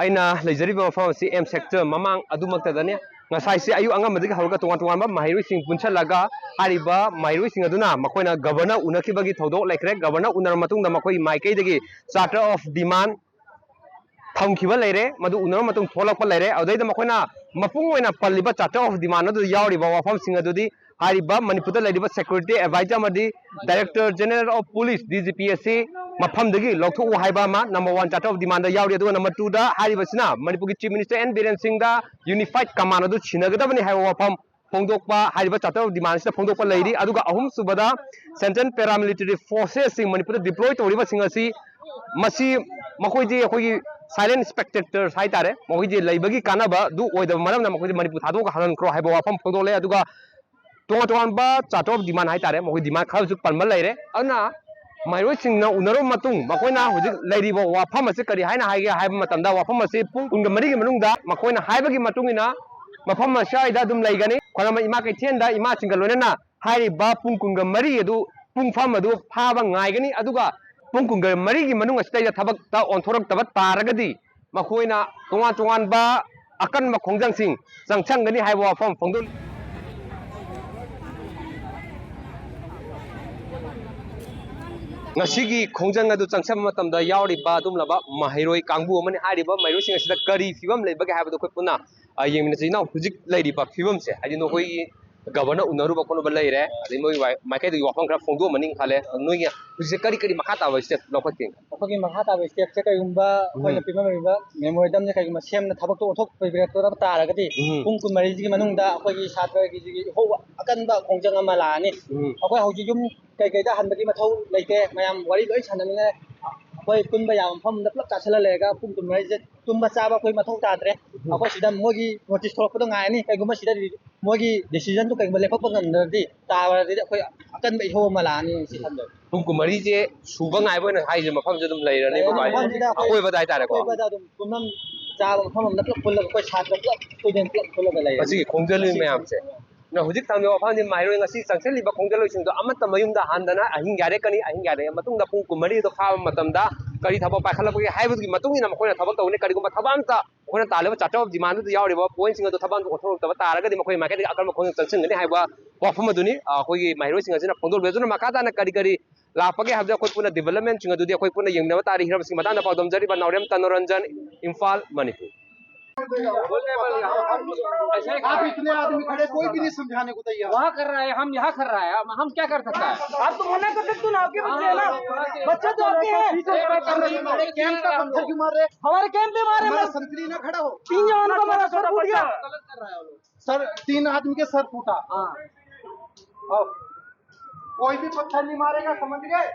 ꯑꯩꯅ ꯂꯩꯖꯔꯤꯕ ꯃꯐꯝ ꯑꯁꯤ ꯑꯦꯝ ꯁꯦꯛꯇꯔ ꯃꯃꯥꯡ ꯑꯗꯨꯃꯛꯇꯗꯅꯤ ꯉꯁꯥꯏꯁꯦ ꯑꯌꯨꯛ ꯑꯉꯟꯕꯗꯒꯤ ꯍꯧꯔꯒ ꯇꯣꯉꯥꯟ ꯇꯣꯉꯥꯟꯕ ꯃꯍꯩꯔꯣꯏꯁꯤꯡ ꯄꯨꯟꯁꯜꯂꯒ ꯍꯥꯏꯔꯤꯕ ꯃꯍꯩꯔꯣꯏꯁꯤꯡ ꯑꯗꯨꯅ ꯃꯈꯣꯏꯅ ꯒꯕꯔꯅꯔ ꯎꯅꯈꯤꯕꯒꯤ ꯊꯧꯗꯣꯛ ꯂꯩꯈ꯭ꯔꯦ ꯒꯕꯔꯅꯔ ꯎꯅꯔꯕ ꯃꯇꯨꯡꯗ ꯃꯈꯣꯏꯒꯤ ꯃꯥꯏꯀꯩꯗꯒꯤ ꯆꯥꯔꯇꯔ ꯑꯣꯐ ꯗꯤꯃꯥꯟ ꯊꯝꯈꯤꯕ ꯂꯩꯔꯦ ꯃꯗꯨ ꯎꯅꯔꯕ ꯃꯇꯨꯡ ꯊꯣꯛꯂꯛꯄ ꯂꯩꯔꯦ ꯑꯗꯨꯗꯩꯗ ꯃꯈꯣꯏꯅ ꯃꯄꯨꯡ ꯑꯣꯏꯅ ꯄꯜꯂꯤꯕ ꯆꯥꯔꯇꯔ ꯑꯣꯐ ꯗꯤꯃꯥꯟ ꯑꯗꯨꯗ ꯌꯥꯎꯔꯤꯕ ꯋꯥꯐꯝꯁꯤꯡ ꯑꯗꯨꯗꯤ ꯍꯥꯏꯔꯤꯕ ꯃꯅꯤꯄꯨꯔꯗ ꯂꯩꯔꯤꯕ ꯁꯦꯀ꯭ꯌꯨꯔꯤꯇꯤ ꯑꯦꯗꯚꯥꯏꯖꯔ ꯑꯃꯗꯤ director general of police DGP ꯑꯁꯤ ꯃꯐꯝꯗꯒꯤ ꯂꯧꯊꯣꯛꯎ ꯍꯥꯏꯕ ꯑꯃ ꯅꯝꯕꯔ 1 ꯆꯥꯔꯇꯔ ꯑꯣꯐ ꯗꯤꯃꯥꯟꯗ ꯌꯥꯎꯔꯤ ꯑꯗꯨꯒ ꯅꯝꯕꯔ 2 ꯗ ꯍꯥꯏꯔꯤꯕꯁꯤꯅ ꯃꯅꯤꯄꯨꯔꯒꯤ ꯆꯤꯐ ꯃꯤꯅꯤꯁꯇꯔ ꯑꯦꯟ ꯕꯤꯔꯦꯟ ꯁꯤꯡꯗ ꯌꯨꯅꯤꯐꯥꯏꯗ ꯀꯃꯥꯟ ꯑꯗꯨ ꯁꯤꯟꯅꯒꯗꯕꯅꯤ ꯍꯥꯏꯕ ꯋꯥꯐꯝ ꯐꯣꯡꯗꯣꯛꯄ ꯍꯥꯏꯔꯤꯕ ꯆꯥꯔꯇꯔ ꯑꯣꯐ ꯗꯤꯃꯥꯟꯁꯤꯗ ꯐꯣꯡꯗꯣꯛꯄ ꯂꯩꯔꯤ ꯑꯗꯨꯒ ꯑꯍꯨꯝ ꯁꯨꯕꯗ ꯁꯦꯟꯇ꯭ꯔꯦꯜ ꯄꯦꯔꯥꯃꯤꯂꯤꯇꯔꯤ ꯐꯣꯔꯁꯦꯁꯁꯤꯡ ꯃꯅꯤꯄꯨꯔꯗ ꯗꯤꯄ꯭ꯂꯣꯏ ꯇꯧꯔꯤꯕꯁꯤꯡ ꯑꯁꯤ ꯃꯁꯤ ꯃꯈꯣꯏꯗꯤ ꯑꯩꯈꯣꯏꯒꯤ ꯁꯥꯏꯂꯦꯟ ꯁ꯭ꯄꯦꯛꯇꯦꯇꯔꯁ ꯍꯥꯏꯇꯥꯔꯦ ꯃꯈꯣꯏꯗꯤ ꯂꯩꯕꯒꯤ ꯀꯥꯟꯅꯕ ꯑꯗꯨ ꯑꯣꯏꯗꯕ ꯃꯔꯝꯅ ꯃꯈꯣꯏꯗꯤ ꯃꯅꯤꯄꯨꯔ ꯊꯥꯗꯣꯛꯑꯒ ꯍꯟꯈ꯭ꯔꯣ ꯍꯥꯏꯕ ꯋꯥꯐꯝ ꯐꯣꯡꯗꯣꯛꯂꯦ ꯑꯗꯨꯒ ꯇꯣꯉꯥꯟ ꯇꯣꯉꯥꯟꯕ ꯆꯥꯔꯇꯔ ꯑꯣꯐ ꯗꯤꯃꯥꯟ ꯍꯥꯏꯇꯥꯔꯦ ꯃꯈꯣꯏ ꯗꯤꯃꯥꯟ ꯈꯔꯁꯨ ꯄꯟꯕ ꯂꯩꯔꯦ ꯑꯗꯨꯅ ꯃꯍꯩꯔꯣꯏꯁꯤꯡꯅ ꯎꯅꯔꯕ ꯃꯇꯨꯡ ꯃꯈꯣꯏꯅ ꯍꯧꯖꯤꯛ ꯂꯩꯔꯤꯕ ꯋꯥꯐꯝ ꯑꯁꯤ ꯀꯔꯤ ꯍꯥꯏꯅ ꯍꯥꯏꯒꯦ ꯍꯥꯏꯕ ꯃꯇꯝꯗ ꯋꯥꯐꯝ ꯑꯁꯤ ꯄꯨꯡ 24ꯒꯤ ꯃꯅꯨꯡꯗ ꯃꯈꯣꯏꯅ ꯍꯥꯏꯕꯒꯤ ꯃꯇꯨꯡ ꯏꯟꯅ ꯃꯐꯝ ꯑꯁ꯭ꯋꯥꯏꯗ ꯑꯗꯨꯝ ꯂꯩꯒꯅꯤ ꯈ꯭ꯋꯥꯏꯔꯝꯕꯟ ꯏꯃꯥ ꯀꯩꯊꯦꯜꯗ ꯏꯃꯥꯁꯤꯡꯒ ꯂꯣꯏꯅꯅ ꯍꯥꯏꯔꯤꯕ ꯄꯨꯡ 24 ꯑꯗꯨ ꯄꯨꯡꯐꯝ ꯑꯗꯨ ꯐꯥꯕ ꯉꯥꯏꯒꯅꯤ ꯑꯗꯨꯒ ꯄꯨꯡ 24ꯒꯤ ꯃꯅꯨꯡ ꯑꯁꯤꯗ ꯊꯕꯛꯇ ꯑꯣꯟꯊꯣꯔꯛꯇꯕ ꯇꯥꯔꯒꯗꯤ ꯃꯈꯣꯏꯅ ꯇꯣꯉꯥꯟ ꯇꯣꯉꯥꯟꯕ ꯑꯀꯟꯕ ꯈꯣꯡꯖꯪꯁꯤꯡ ꯆꯪꯁꯟꯒꯅꯤ ꯍꯥꯏꯕ ꯋꯥꯐꯝ ꯐꯣꯡꯗꯣꯛꯂꯤ ngasi khongjang adu changcham matamda yauriba adumlaba mahairoi kangbu amani hariba mahairoi asida kari fibam leibage habado khoi puna yemina jina hujik leiriba fibam se adi no khoi governor unaru ba kono ba leire adi moi maikai du wafam kra phongdo maning khale noi hujik kari kari makha ta ba step lokhating ꯑꯩꯈꯣꯏꯒꯤ ꯃꯈꯥ ꯇꯥꯕ ꯁ꯭ꯇꯦꯞꯁꯦ ꯀꯩꯒꯨꯝꯕ ꯑꯩꯈꯣꯏꯅ ꯄꯤꯃꯝꯂꯤꯕ ꯃꯦꯃꯣꯔꯦꯟꯗꯝꯁꯦ ꯀꯩꯒꯨꯝꯕ ꯁꯦꯝꯅ ꯊꯕꯛꯇꯣ ꯑꯣꯟꯊꯣꯛꯄꯤꯔꯛꯇꯕ ꯇꯥꯔꯒꯗꯤ ꯄꯨꯡ 24ꯁꯤꯒꯤ ꯃꯅꯨꯡꯗ ꯑꯩꯈꯣꯏꯒꯤ ꯁꯥꯇ꯭ꯔꯒꯤꯁꯤꯒꯤ ꯏꯍꯧ ꯑꯀꯟꯕ ꯈꯣꯡꯖꯪ ꯑꯃ ꯂꯥꯛꯑꯅꯤ ꯑꯩꯈꯣꯏ ꯍꯧꯖꯤꯛ ꯌꯨꯝ ꯀꯩꯀꯩꯗ ꯍꯟꯕꯒꯤ ꯃꯊꯧ ꯂꯩꯇꯦ ꯃꯌꯥꯝ ꯋꯥꯔꯤ ꯂꯣꯏ ꯁꯥꯟꯅꯅꯤꯡꯉꯥꯏ ꯑꯩꯈꯣꯏ ꯄꯨꯟꯕ ꯌꯥꯕ ꯃꯐꯝꯗ ꯄꯨꯂꯞ ꯆꯥꯁꯤꯜꯂ ꯂꯩꯔꯒ ꯄꯨꯡ 24ꯁꯦ ꯇꯨꯝꯕ ꯆꯥꯕ ꯑꯩꯈꯣꯏ ꯃꯊꯧ ꯇꯥꯗ꯭ꯔꯦ ꯑꯩꯈꯣꯏ ꯁꯤꯗ ꯃꯣꯏꯒꯤ ꯅꯣꯇꯤꯁ ꯊꯣꯛꯂꯛꯄꯗꯣ ꯉꯥꯏꯔꯅꯤ ꯀꯩꯒꯨꯝꯕ ꯁꯤꯗ ꯃꯣꯏꯒꯤ ꯗꯤꯁꯤꯖꯟꯗꯨ ꯀꯩꯒꯨꯝꯕ ꯂꯦꯞꯄꯛꯄ ꯉꯝꯗ꯭ꯔꯗꯤ ꯇꯥꯔꯗꯤ ꯑꯩꯈꯣꯏ ꯑꯀꯟꯕ ꯏꯍꯧ ꯑꯃ ꯂꯥꯛꯑꯅꯤ ꯁꯤ ꯈꯟꯖꯩ ꯄꯨꯡ 24ꯁꯦ ꯁꯨꯕ ꯉꯥꯏꯕ ꯑꯣꯏꯅ ꯍꯥꯏꯁꯦ ꯃꯐꯝꯁꯦ ꯑꯗꯨꯝ ꯂꯩꯔꯅꯤ ꯑꯀꯣꯏꯕꯗ ꯍꯥꯏꯇꯥꯔꯦꯀꯣ ꯑꯀꯣꯏꯕꯗ ꯑꯗꯨꯝ ꯄꯨꯟꯐꯝ ꯆꯥꯕ ꯃꯐꯝ ꯑꯃꯗ ꯄꯨꯂꯞ ꯄꯨꯜꯂꯒ ꯑꯩꯈꯣꯏ ꯁꯥꯇ꯭ꯔ ꯄꯨꯂꯞ ꯁ꯭ꯇꯨꯗꯦꯟ ꯄꯨꯂꯞ ꯄꯨꯜꯂꯒ ꯂꯩꯔꯅꯤ ꯃꯁꯤꯒꯤ ꯈꯣꯡꯖꯜꯂꯤ ꯃꯌꯥꯝꯁꯦ ꯅ ꯍꯧꯖꯤꯛ ꯊꯝꯃꯤꯕ ꯋꯥꯐꯝꯗꯤ ꯃꯍꯩꯔꯣꯏ ꯉꯁꯤ ꯆꯪꯁꯤꯜꯂꯤꯕ ꯈꯣꯡꯖꯜꯂꯣꯏꯁꯤꯡꯗꯣ ꯑꯃꯠꯇ ꯃꯌꯨꯝꯗ ꯍꯟꯗꯅ ꯑꯍꯤꯡ ꯌꯥꯔꯦꯛꯀꯅꯤ ꯑꯍꯤꯡ ꯌꯥꯔꯦꯛꯑ ꯃꯇꯨꯡꯗ ꯄꯨꯡ 24ꯗꯣ ꯐꯥꯕ ꯃꯇꯝꯗ ꯀꯔꯤ ꯊꯕꯛ ꯄꯥꯏꯈꯠꯂꯛꯄꯒꯦ ꯍꯥꯏꯕꯒꯤ ꯃꯇꯨꯡ ꯏꯟꯅ ꯃꯈꯣꯏꯅ ꯊꯕꯛ ꯇꯧꯒꯅꯤ ꯀꯔꯤꯒꯨꯝꯕ ꯊꯕꯛ ꯑꯃꯇ ꯑꯩꯈꯣꯏꯅ ꯇꯥꯜꯂꯤꯕ ꯆꯥꯔꯇꯔ ꯑꯣꯐ ꯗꯤꯃꯥꯟꯗꯨꯗ ꯌꯥꯎꯔꯤꯕ ꯄꯣꯏꯟꯠꯁꯤꯡ ꯑꯗꯨ ꯊꯕꯛ ꯑꯃꯇ ꯑꯣꯟꯊꯣꯔꯛꯇꯕ ꯇꯥꯔꯒꯗꯤ ꯃꯈꯣꯏ ꯃꯥꯏꯀꯩꯗꯒꯤ ꯑꯀꯟꯕ ꯈꯣꯡꯖꯪ ꯆꯪꯁꯤꯟꯒꯅꯤ ꯍꯥꯏꯕ ꯋꯥꯐꯝ ꯑꯗꯨꯅꯤ ꯑꯩꯈꯣꯏꯒꯤ ꯃꯍꯩꯔꯣꯏꯁꯤꯡ ꯑꯁꯤꯅ ꯐꯣꯡꯗꯣꯛꯂꯤꯕ ꯑꯗꯨꯅ ꯃꯈꯥ ꯇꯥꯅ ꯀꯔꯤ ꯀꯔꯤ ꯂꯥꯛꯄꯒꯦ ꯍꯥꯏꯕꯗ ꯑꯩꯈꯣꯏ ꯄꯨꯟꯅ ꯗꯤꯕꯦꯂꯞꯃꯦꯟꯠꯁꯤꯡ ꯑꯗꯨꯗꯤ ꯑꯩꯈꯣꯏ ꯄꯨꯟꯅ ꯌꯦꯡꯅꯕ ꯇꯥꯔꯤ ꯍꯤꯔꯝꯁꯤꯡ ꯃꯇꯥꯡꯗ ꯄꯥꯎꯗꯝꯖꯔꯤꯕ ꯅꯥꯎꯔꯦꯝ ꯇꯅꯣꯔꯟꯖꯟ इम्फाल मणिपुर आप इतने आदमी खड़े कोई भी नहीं समझाने को तैयार वहाँ कर रहा है हम यहाँ कर रहा है हम क्या कर सकते हैं आप तो मना कर सकते हो ना आपके बच्चे है ना बच्चे तो आपके हैं हमारे कैंप का पत्थर क्यों मार रहे हमारे कैंप पे मारे हमारा संतरी ना खड़ा हो 3 जवानों का हमारा सर फूट गया सर 3 आदमी के सर फूटा कोई भी पत्थर नहीं मारेगा समझ गए